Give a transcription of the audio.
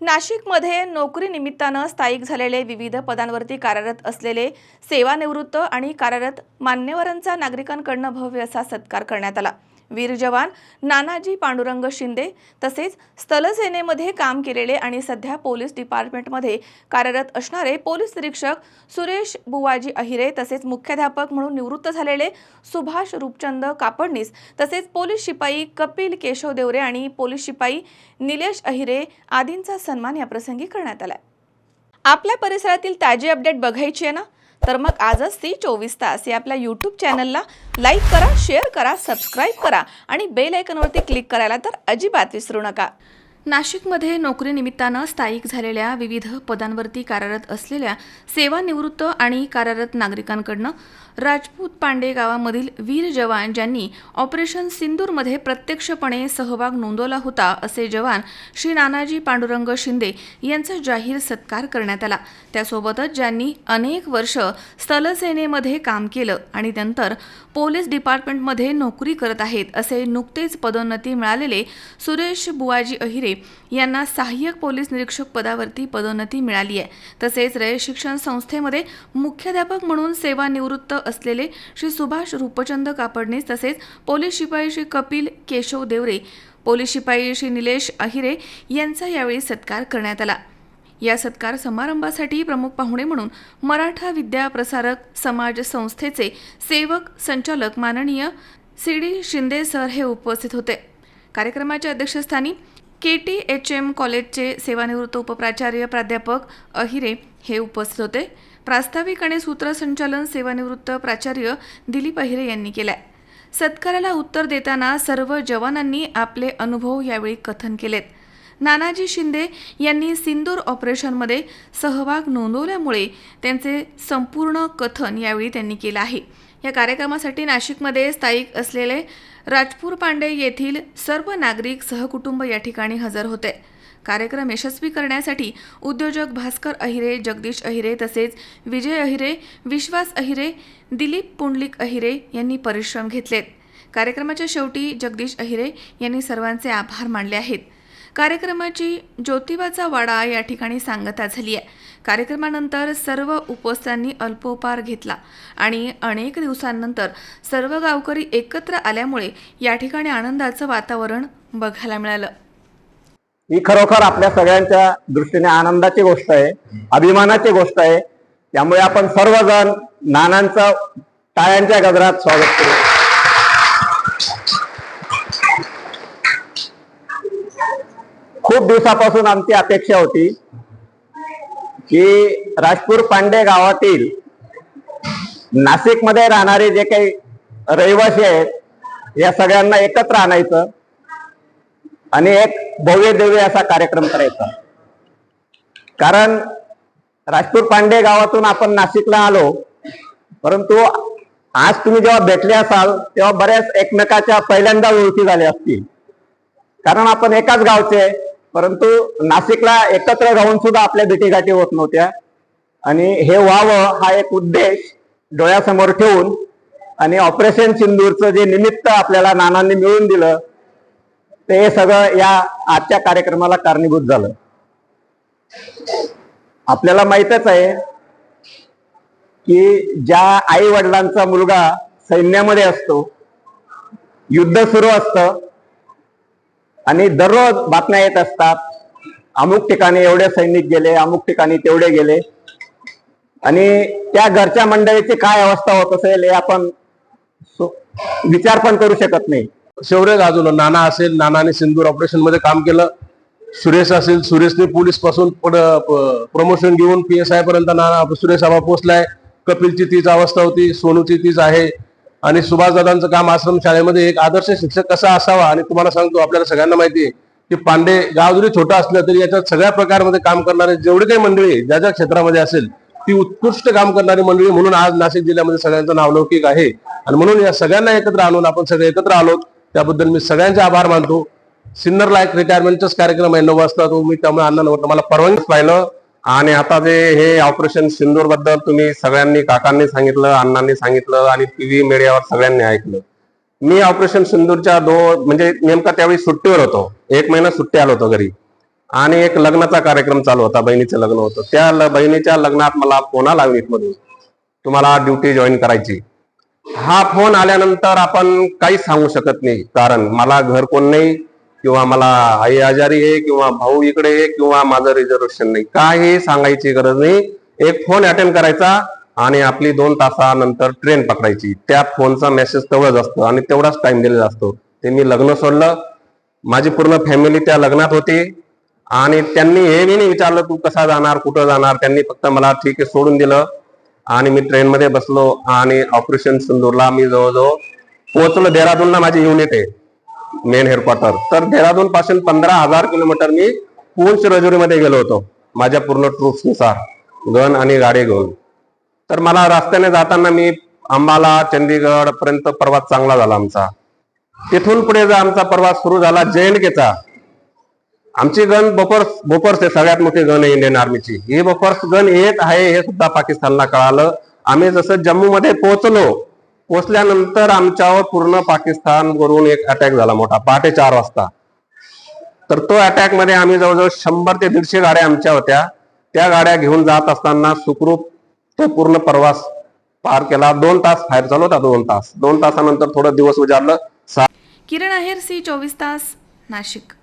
नाशिकमध्ये नोकरीनिमित्तानं स्थायिक झालेले विविध पदांवरती कार्यरत असलेले सेवानिवृत्त आणि कार्यरत मान्यवरांचा नागरिकांकडून भव्य असा सत्कार करण्यात आला। वीर जवान नानाजी पांडुरंग शिंदे तसेच स्थलसेनेमध्ये काम केलेले आणि सध्या पोलीस डिपार्टमेंटमध्ये कार्यरत असणारे पोलीस निरीक्षक सुरेश बुवाजी अहिरे तसेच मुख्याध्यापक म्हणून निवृत्त झालेले सुभाष रूपचंद कापडनीस तसेच पोलीस शिपाई कपिल केशव देवरे आणि पोलीस शिपाई निलेश अहिरे आदींचा सन्मान या प्रसंगी करण्यात आला। आपल्या परिसरातील ताजी अपडेट बघायची आहे ना, तर मग आजच C24 तास या आपल्या YouTube चॅनलला लाईक करा, शेअर करा, सबस्क्राईब करा आणि बेल आयकॉनवरती क्लिक करायला तर अजिबात विसरू नका। नाशिकमध्ये नोकरीनिमित्तानं स्थायिक झालेल्या विविध पदांवरती कार्यरत असलेल्या सेवानिवृत्त आणि कार्यरत नागरिकांकडून राजपूत पांडे गावामधील वीर जवान ज्यांनी ऑपरेशन सिंदूरमध्ये प्रत्यक्षपणे सहभाग नोंदवला होता असे जवान श्री नानाजी पांडुरंग शिंदे यांचा जाहीर सत्कार करण्यात आला। त्यासोबतच ज्यांनी अनेक वर्ष स्थलसेनेमध्ये काम केलं आणि नंतर पोलीस डिपार्टमेंटमध्ये नोकरी करत आहेत असे नुकतेच पदोन्नती मिळालेले सुरेश बुवाजी अहिरे यांना सहाय्यक पोलीस निरीक्षक पदावरती पदोन्नती मिळाली आहे। तसेच रयत शिक्षण संस्थेमध्ये मुख्याध्यापक म्हणून सेवानिवृत्त असलेले श्री सुभाष रूपचंद कापडनीस तसेच पोलीस शिपाई श्री कपिल केशव देवरे, पोलीस शिपाई श्री निलेश अहिरे यांचा यावेळी सत्कार करण्यात आला। या सत्कार समारंभासाठी प्रमुख पाहुणे म्हणून मराठा विद्या प्रसारक समाज संस्थेचे सेवक संचालक माननीय CD शिंदे सर हे उपस्थित होते। कार्यक्रमाच्या अध्यक्षस्थानी KTHM कॉलेजचे सेवानिवृत्त उपप्राचार्य प्राध्यापक अहिरे हे उपस्थित होते। प्रास्ताविक आणि सूत्रसंचालन सेवानिवृत्त प्राचार्य दिलीप अहिरे यांनी केले। सत्काराला उत्तर देताना सर्व जवानांनी आपले अनुभव यावेळी कथन केलेत। नानाजी शिंदे यांनी सिंदूर ऑपरेशनमध्ये सहभाग नोंदवल्यामुळे त्यांचे संपूर्ण कथन यावेळी त्यांनी केले आहे। या कार्यक्रमासाठी नाशिकमध्ये स्थायिक असलेले राजपूर पांडे येथील सर्व नागरिक सहकुटुंब या ठिकाणी हजर होते। कार्यक्रम यशस्वी करण्यासाठी उद्योजक भास्कर अहिरे, जगदीश अहिरे तसेच विजय अहिरे, विश्वास अहिरे, दिलीप पुंडलिक अहिरे यांनी परिश्रम घेतलेत। कार्यक्रमाच्या शेवटी जगदीश अहिरे यांनी सर्वांचे आभार मानले आहेत। कार्यक्रमाची ज्योतिबाचा वाडा या ठिकाणी सांगता झाली आहे। कार्यक्रमानंतर सर्व उपस्थितांनी अल्पोपहार घेतला आणि अनेक दिवसांनंतर सर्व गावकरी एकत्र आल्यामुळे या ठिकाणी आनंदाचं वातावरण बघायला मिळालं। ही खरोखर आपल्या सगळ्यांच्या दृष्टीने आनंदाची गोष्ट आहे, अभिमानाची गोष्ट आहे। त्यामुळे आपण सर्वजण नानांचं टाळ्यांच्या गजरात स्वागत करू। खूप दिवसापासून आमची अपेक्षा होती की राजपूर पांडे गावातील नाशिकमध्ये राहणारे जे काही रहिवासी आहेत या सगळ्यांना एकत्र आणायचं आणि एक भव्य दिव्य असा कार्यक्रम करायचा। कारण राजपूर पांडे गावातून आपण नाशिकला आलो, परंतु आज तुम्ही जेव्हा भेटले असाल तेव्हा बऱ्याच एकमेकाच्या पहिल्यांदा ओळखी झाल्या असतील। कारण आपण एकाच गावचे, परंतु नाशिकला एकत्र राहून सुद्धा आपल्या भेटीगाठी होत नव्हत्या आणि हे व्हावं हा एक उद्देश डोळ्यासमोर ठेवून आणि ऑपरेशन सिंदूरचं जे निमित्त आपल्याला नानांनी मिळवून दिलं ते सगळं या आजच्या कार्यक्रमाला कारणीभूत झालं। आपल्याला माहितच आहे की ज्या आई वडिलांचा मुलगा सैन्यामध्ये असतो, युद्ध सुरू असतं आणि दररोज बातम्या येत असतात, अमुक ठिकाणी एवढे सैनिक गेले, अमुक ठिकाणी तेवढे गेले, आणि त्या घरच्या मंडळीची काय अवस्था होत असेल हे आपण विचार पण करू शकत नाही। शौर्य गाजवलं। नाना असेल, नानाने सिंदूर ऑपरेशन मध्ये काम केलं। सुरेश असेल, सुरेशने पोलीस पासून प्रमोशन घेऊन PSI पर्यंत नाना सुरेश आबा पोहोचलाय। कपिलची तीच अवस्था होती, सोनूची तीच आहे। आणि सुभाष दादांचं काम आश्रम शाळेमध्ये एक आदर्श शिक्षक कसा असावा। आणि तुम्हाला सांगतो, आपल्याला सगळ्यांना माहिती आहे की पांडे गाव जरी छोटं असलं तरी याच्यात सगळ्या प्रकारमध्ये काम करणारे जेवढे काही मंडळी ज्या ज्या क्षेत्रामध्ये असेल ती उत्कृष्ट काम करणारी मंडळी म्हणून आज नाशिक जिल्ह्यामध्ये सगळ्यांचं नावलौकिक आहे। आणि म्हणून या सगळ्यांना एकत्र आणून आपण सगळे एकत्र आलो, त्याबद्दल मी सगळ्यांचे आभार मानतो। सिन्नरला एक रिटायरमेंटचाच कार्यक्रम आहे 9 वाजता, तो मी त्यामुळे अण्णांना मला परवानगी पाहिलं। आणि आता जे हे ऑपरेशन सिंदूर बद्दल तुम्ही सगळ्यांनी, काकांनी सांगितलं, अण्णांनी सांगितलं आणि TV मीडियावर सगळ्यांनी ऐकलं। मी ऑपरेशन सिंदूरच्या म्हणजे नेमका त्यावेळी सुट्टीवर होतो, 1 महिना सुट्टी आलो होतो घरी। आणि एक लग्नाचा कार्यक्रम चालू होता, बहिणीचं लग्न होतं. त्या बहिणीच्या लग्नात मला फोन आला मधून, तुम्हाला ड्युटी जॉईन करायची. हा फोन आल्यानंतर आपण काहीच सांगू शकत नाही, कारण मला घर कोण नाही, किंवा मला आई आजारी आहे, किंवा भाऊ इकडे आहे, किंवा माझं रिझर्वेशन नाही, काही सांगायची गरज नाही. एक फोन अटेंड करायचा आणि आपली 2 तासानंतर ट्रेन पकडायची. त्या फोनचा मेसेज तेवढाच असतो आणि तेवढाच टाइम दिलेला असतो. ते मी लग्न सोडलं, माझी पूर्ण फॅमिली त्या लग्नात होती आणि त्यांनी हे मी नाही विचारलं तू कसा जाणार, कुठं जाणार. त्यांनी फक्त मला ठीक आहे सोडून दिलं आणि मी ट्रेनमध्ये बसलो आणि ऑपरेशन सिंदूरला मी जवळजवळ पोहोचलो. देहरादूनला माझी युनिट आहे, मेन हेडक्वार्टर. तर देहरादून पासून 15,000 किलोमीटर मी पूंछ राजौरीमध्ये गेलो होतो माझ्या पूर्ण ट्रूप्सनुसार, गन आणि गाडी घेऊन. तर मला रस्त्याने जाताना मी अंबाला चंदीगड पर्यंत प्रवास चांगला झाला आमचा. तिथून पुढे जो आमचा प्रवास सुरू झाला JNKचा. आमची गन बोफोर्स आहे, सगळ्यात मोठी गन आहे इंडियन आर्मीची. ही बोफोर्स गन येत आहे हे सुद्धा पाकिस्तानला कळालं. आम्ही जसं जम्मू मध्ये पोहोचल्यानंतर आमच्यावर पूर्ण पाकिस्तान वरून एक अटॅक झाला मोठा, पहाटे 4 वाजता. तर तो अटॅक मध्ये आम्ही जवळजवळ 100 ते 150 गाड्या आमच्या होत्या. त्या गाड्या घेऊन जात असताना सुखरूप तो पूर्ण प्रवास पार केला. 2 तास फायर चालू होता, 2 तासानंतर थोडं दिवस उजाडलं. किरण आहेर, C24 तास, नाशिक.